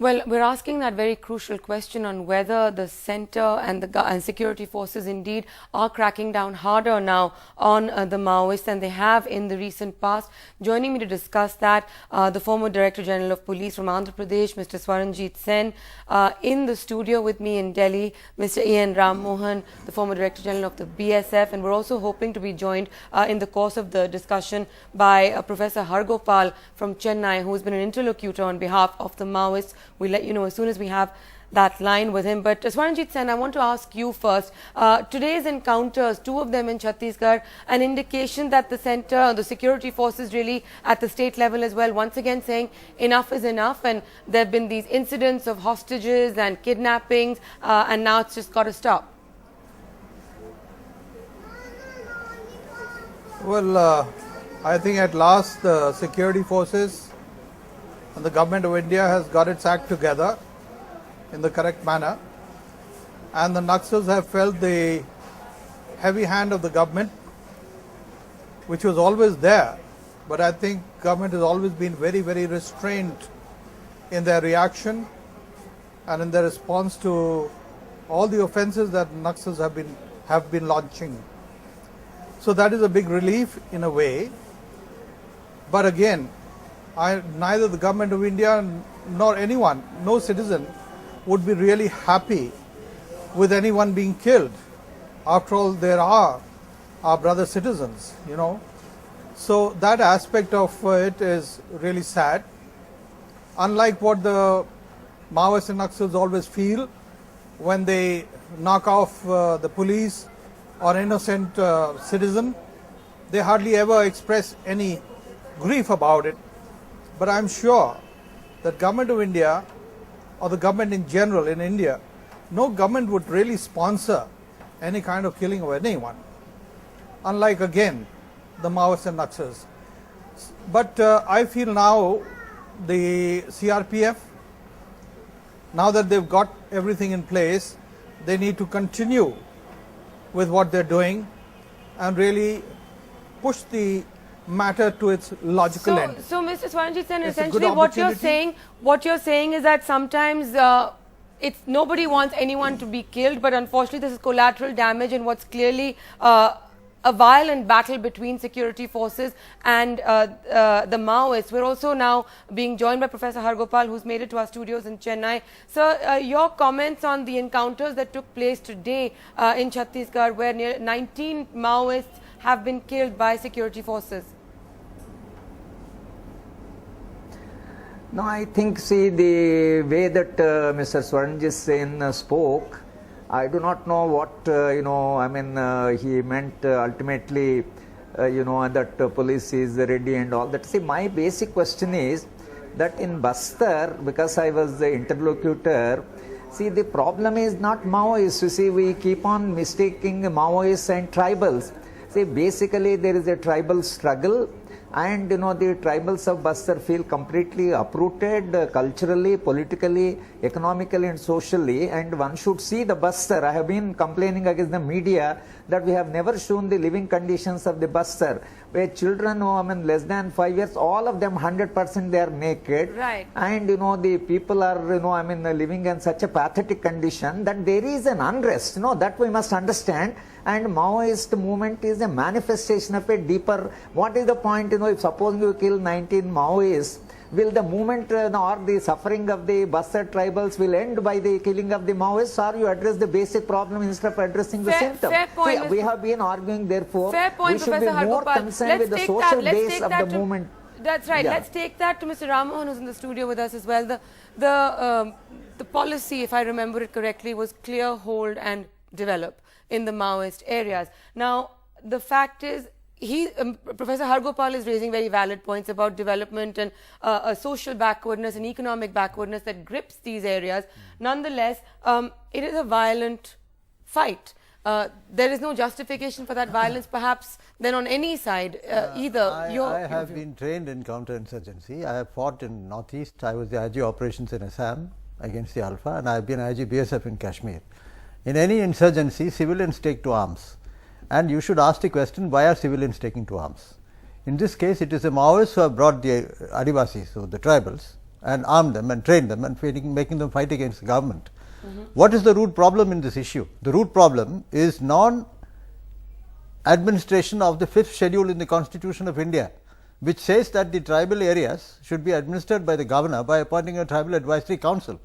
Well, we're asking that very crucial question on whether the centre and the security forces indeed are cracking down harder now on the Maoists than they have in the recent past. Joining me to discuss that, the former Director General of Police from Andhra Pradesh, Mr. Swaranjit Sen. In the studio with me in Delhi, Mr. E.N. Ram Mohan, the former Director General of the BSF, and we're also hoping to be joined in the course of the discussion by Professor Hargopal from Chennai, who has been an interlocutor on behalf of the Maoists. We'll let you know as soon as we have that line with him. But Swaranjit Sen, I want to ask you first. Today's encounters, two of them in Chhattisgarh, an indication that the centre, the security forces really at the state level as well, once again saying enough is enough, and there have been these incidents of hostages and kidnappings, and now it's just got to stop. Well, I think at last the security forces and the government of India has got its act together in the correct manner, and the Naxals have felt the heavy hand of the government, which was always there, but I think government has always been very, very restrained in their reaction and in their response to all the offences that Naxals have been launching. So that is a big relief in a way, but again, neither the government of India nor anyone, no citizen would be really happy with anyone being killed. After all, there are our brother citizens, you know. So that aspect of it is really sad. Unlike what the Maoists and Naxals always feel when they knock off the police or innocent citizen, they hardly ever express any grief about it. But I'm sure that government of India or the government in general in India, no government would really sponsor any kind of killing of anyone. Unlike again the Maoists and Naxals. But I feel now the CRPF, now that they've got everything in place, they need to continue with what they're doing and really push the matter to its logical end. So Mr. Swaranjit Sen, essentially what you're saying is that sometimes it's nobody wants anyone to be killed, but unfortunately this is collateral damage in what's clearly a violent battle between security forces and the Maoists. We're also now being joined by Professor Hargopal, who's made it to our studios in Chennai. Sir, your comments on the encounters that took place today in Chhattisgarh, where near 19 Maoists have been killed by security forces. No, I think, see, the way that Mr. Swaranjit Sen spoke, I do not know what, he meant ultimately, that police is ready and all that. See, my basic question is that in Bastar, because I was the interlocutor, see, the problem is not Maoists. You see, we keep on mistaking Maoists and tribals. See, basically there is a tribal struggle, and the tribals of Bastar feel completely uprooted culturally, politically, economically and socially, and one should see the Bastar. I have been complaining against the media that we have never shown the living conditions of the Bastar, where children less than 5 years, all of them 100% they are naked, right. And the people are living in such a pathetic condition that there is an unrest, that we must understand. And Maoist movement is a manifestation of a deeper, what is the point, if suppose you kill 19 Maoists, will the movement or the suffering of the Bastar tribals will end by the killing of the Maoists, or you address the basic problem instead of addressing the symptom? Fair point. See, we have been arguing, therefore, we should be more concerned with the social base of the movement. That's right. Yeah. Let's take that to Mr. Ram Mohan, who's in the studio with us as well. The policy, if I remember it correctly, was clear, hold and develop in the Maoist areas. Now, the fact is, Professor Hargopal is raising very valid points about development and a social backwardness and economic backwardness that grips these areas. Nonetheless, it is a violent fight. There is no justification for that violence, perhaps, then on any side either. I have been trained in counterinsurgency. I have fought in Northeast. I was the IG operations in Assam against the Alpha, and I have been IG BSF in Kashmir. In any insurgency, civilians take to arms, and you should ask the question, why are civilians taking to arms? In this case, it is the Maoists who have brought the Adivasis, so the tribals, and arm them and train them and making them fight against the government. What is the root problem in this issue? The root problem is non-administration of the 5th schedule in the Constitution of India, which says that the tribal areas should be administered by the governor by appointing a tribal advisory council.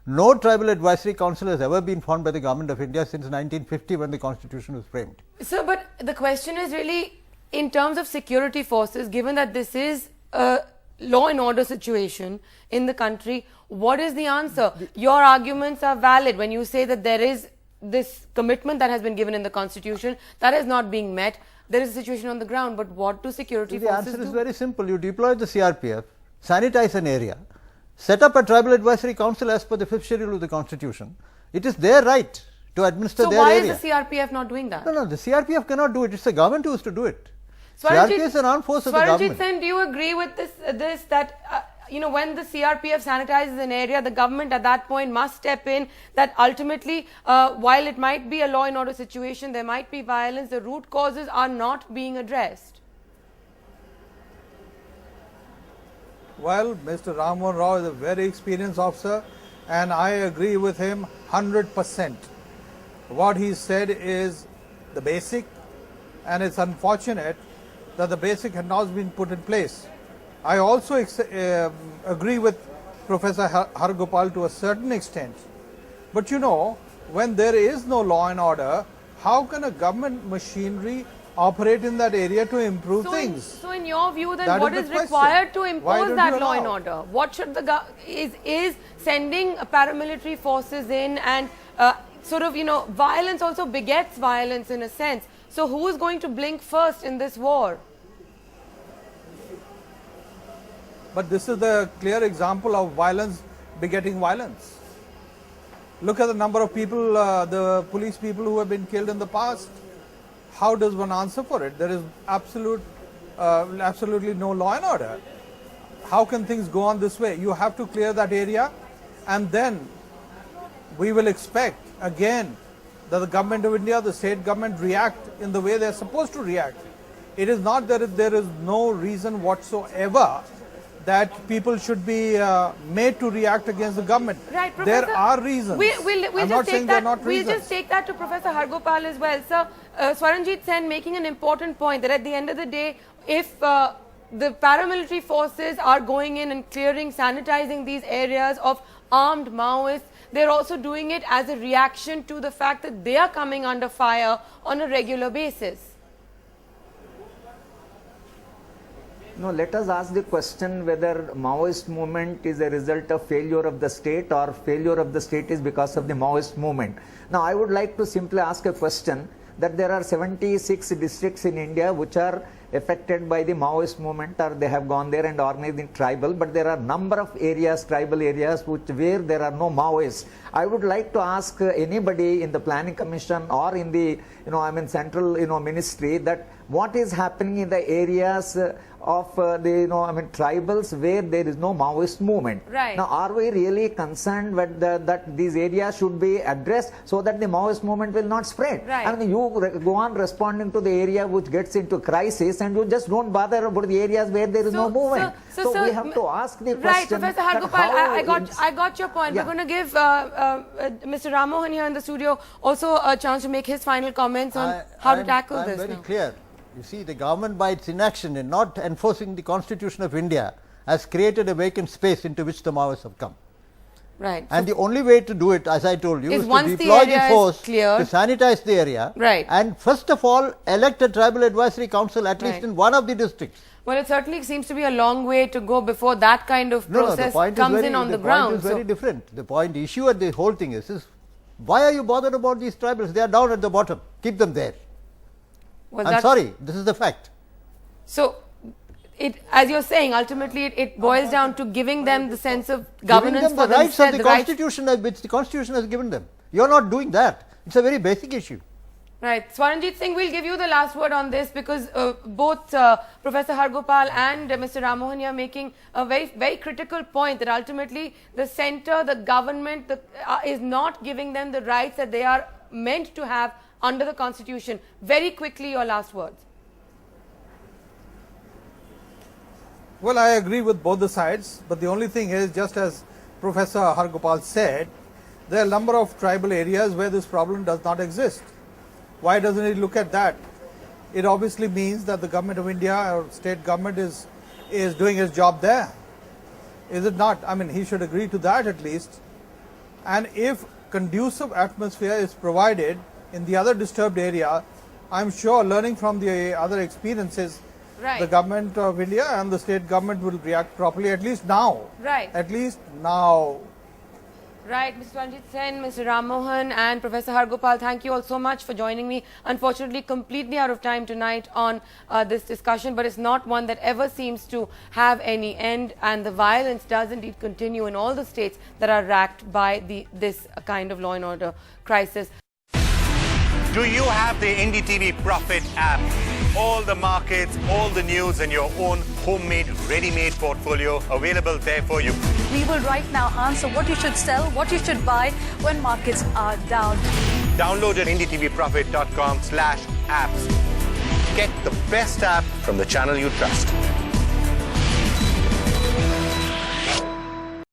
No tribal advisory council has ever been formed by the government of India since 1950, when the Constitution was framed. Sir, but the question is really in terms of security forces, given that this is a law and order situation in the country, what is the answer? Your arguments are valid when you say that there is this commitment that has been given in the Constitution that is not being met. There is a situation on the ground, but what do security forces do? The answer is very simple. You deploy the CRPF, sanitize an area, set up a tribal advisory council as per the 5th schedule of the Constitution. It is their right to administer their area. So why is the CRPF not doing that? No, the CRPF cannot do it. It's the government who is to do it. CRPF is an armed force of the government. Swaranjit Sen, do you agree with this that when the CRPF sanitizes an area, the government at that point must step in, that ultimately, while it might be a law and order situation, there might be violence, the root causes are not being addressed? Well, Mr. Ram Mohan Rao is a very experienced officer, and I agree with him 100%. What he said is the basic, and it's unfortunate that the basic had not been put in place. I also agree with Professor Hargopal to a certain extent. But when there is no law and order, how can a government machinery operate in that area to improve things? So in your view, then That what is is the required to question. Why impose don't that you law and allow? order? What should the is sending paramilitary forces in and violence also begets violence in a sense. So who is going to blink first in this war? But this is the clear example of violence begetting violence. Look at the number of people, the police people who have been killed in the past. How does one answer for it? There is absolutely no law and order. How can things go on this way? You have to clear that area, and then we will expect again that the government of India, the state government, react in the way they are supposed to react. It is not that there is no reason whatsoever that people should be made to react against the government. Right, Professor, there are reasons. I'm not saying there are not reasons. We'll just take that to Professor Hargopal as well. Sir, Swaranjit Sen making an important point that at the end of the day, if the paramilitary forces are going in and clearing, sanitizing these areas of armed Maoists, they're also doing it as a reaction to the fact that they are coming under fire on a regular basis. No, let us ask the question whether Maoist movement is a result of failure of the state or failure of the state is because of the Maoist movement. Now, I would like to simply ask a question that there are 76 districts in India which are affected by the Maoist movement, or they have gone there and organized in tribal, but there are number of areas, tribal areas, where there are no Maoists. I would like to ask anybody in the Planning Commission or in the central ministry that what is happening in the areas of tribals where there is no Maoist movement. Right. Now, are we really concerned with that these areas should be addressed so that the Maoist movement will not spread? Right. I mean, you go on responding to the area which gets into crisis, and you just don't bother about the areas where there is no movement. So we have to ask the question. Right, Professor Hargopal, I got your point. Yeah. We're going to give Mr. Ram Mohan here in the studio also a chance to make his final comments on how to tackle this. I'm very clear. You see, the government by its inaction in not enforcing the Constitution of India has created a vacant space into which the Maoists have come. Right. And the only way to do it, as I told you, is to once the deploy the area is force cleared. to sanitize the area. Right. And first of all, elect a tribal advisory council at least Right. in one of the districts. Well, it certainly seems to be a long way to go before that kind of process comes in on the ground. The point is very different. The point issue at the whole thing is why are you bothered about these tribals? They are down at the bottom. Keep them there. Well, I'm sorry, this is the fact. So, as you're saying, ultimately it boils down to giving them the sense of governance Giving them for the rights of themselves, the Constitution which the Constitution has given them. You're not doing that. It's a very basic issue. Right. Swaranjit Singh, we'll give you the last word on this because both Professor Hargopal and Mr. Ram Mohan are making a very, very critical point that ultimately the centre, the government is not giving them the rights that they are meant to have under the Constitution. Very quickly, your last words. Well, I agree with both the sides, but the only thing is, just as Professor Hargopal said, there are a number of tribal areas where this problem does not exist. Why doesn't he look at that? It obviously means that the government of India or state government is doing its job there. Is it not? I mean, he should agree to that at least. And if conducive atmosphere is provided in the other disturbed area, I'm sure, learning from the other experiences, Right. the government of India and the state government will react properly, at least now. Right. At least now. Right, Mr. Ranjit Sen, Mr. Ram Mohan and Professor Hargopal, thank you all so much for joining me. Unfortunately, completely out of time tonight on this discussion, but it's not one that ever seems to have any end, and the violence does indeed continue in all the states that are racked by this kind of law and order crisis. Do you have the NDTV Profit app? All the markets, all the news in your own homemade, ready-made portfolio available there for you. We will right now answer what you should sell, what you should buy when markets are down. Download at ndtvprofit.com/apps. Get the best app from the channel you trust.